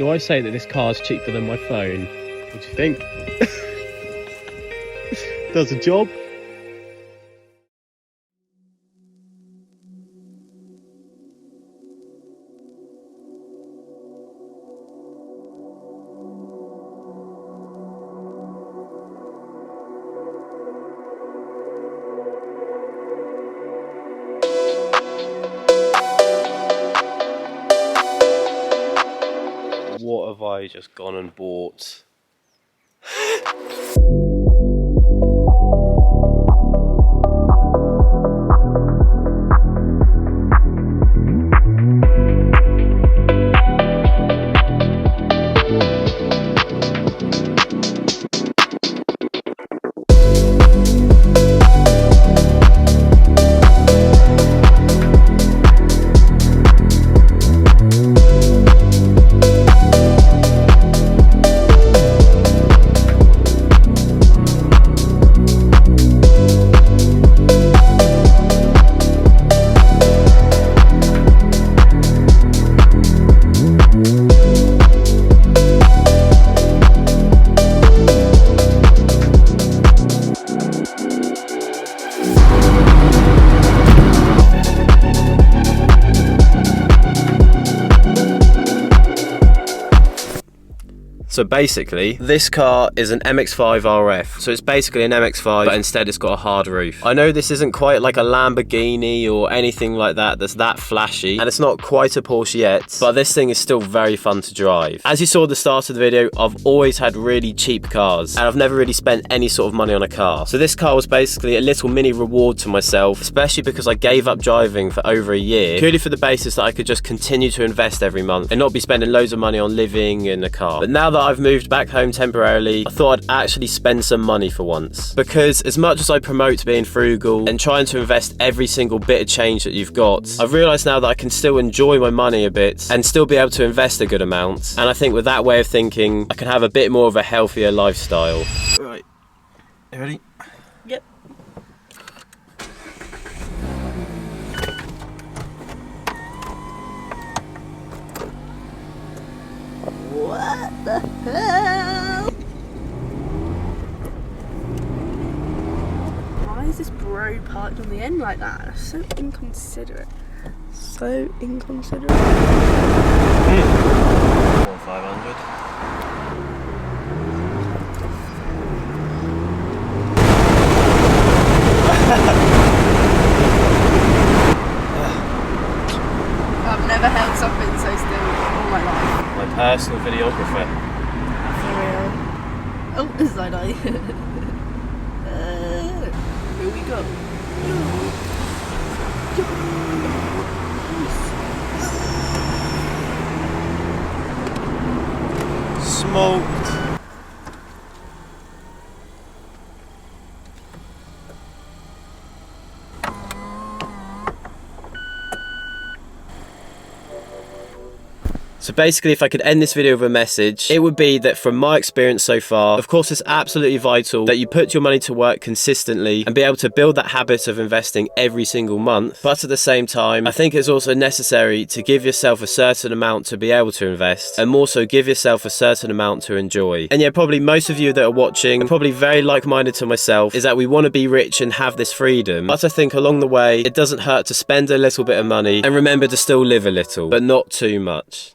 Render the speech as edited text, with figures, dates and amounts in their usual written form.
Do I say that this car's cheaper than my phone? What do you think? Does the job? What have I just gone and bought? So basically, this car is an MX-5 RF. So it's basically an MX-5, but instead it's got a hard roof. I know this isn't quite like a Lamborghini or anything like that that's that flashy, and it's not quite a Porsche yet, but this thing is still very fun to drive. As you saw at the start of the video, I've always had really cheap cars, and I've never really spent any sort of money on a car. So this car was basically a little mini reward to myself, especially because I gave up driving for over a year, purely for the basis that I could just continue to invest every month and not be spending loads of money on living in a car. But now that I've moved back home temporarily, I thought I'd actually spend some money for once. Because as much as I promote being frugal and trying to invest every single bit of change that you've got, I've realised now that I can still enjoy my money a bit and still be able to invest a good amount. And I think with that way of thinking, I can have a bit more of a healthier lifestyle. Right, you ready? Yep. What the hell? Why is this bro parked on the end like that? That's so inconsiderate. So inconsiderate. 500. I've never held something so still all my life. My personal videographer. For real. Oh, side eye. Here we go. Smoked. So basically, if I could end this video with a message, it would be that from my experience so far, of course it's absolutely vital that you put your money to work consistently and be able to build that habit of investing every single month. But at the same time, I think it's also necessary to give yourself a certain amount to be able to invest, and more so give yourself a certain amount to enjoy. And yeah, probably most of you that are watching are probably very like-minded to myself, is that we want to be rich and have this freedom. But I think along the way, it doesn't hurt to spend a little bit of money and remember to still live a little, but not too much.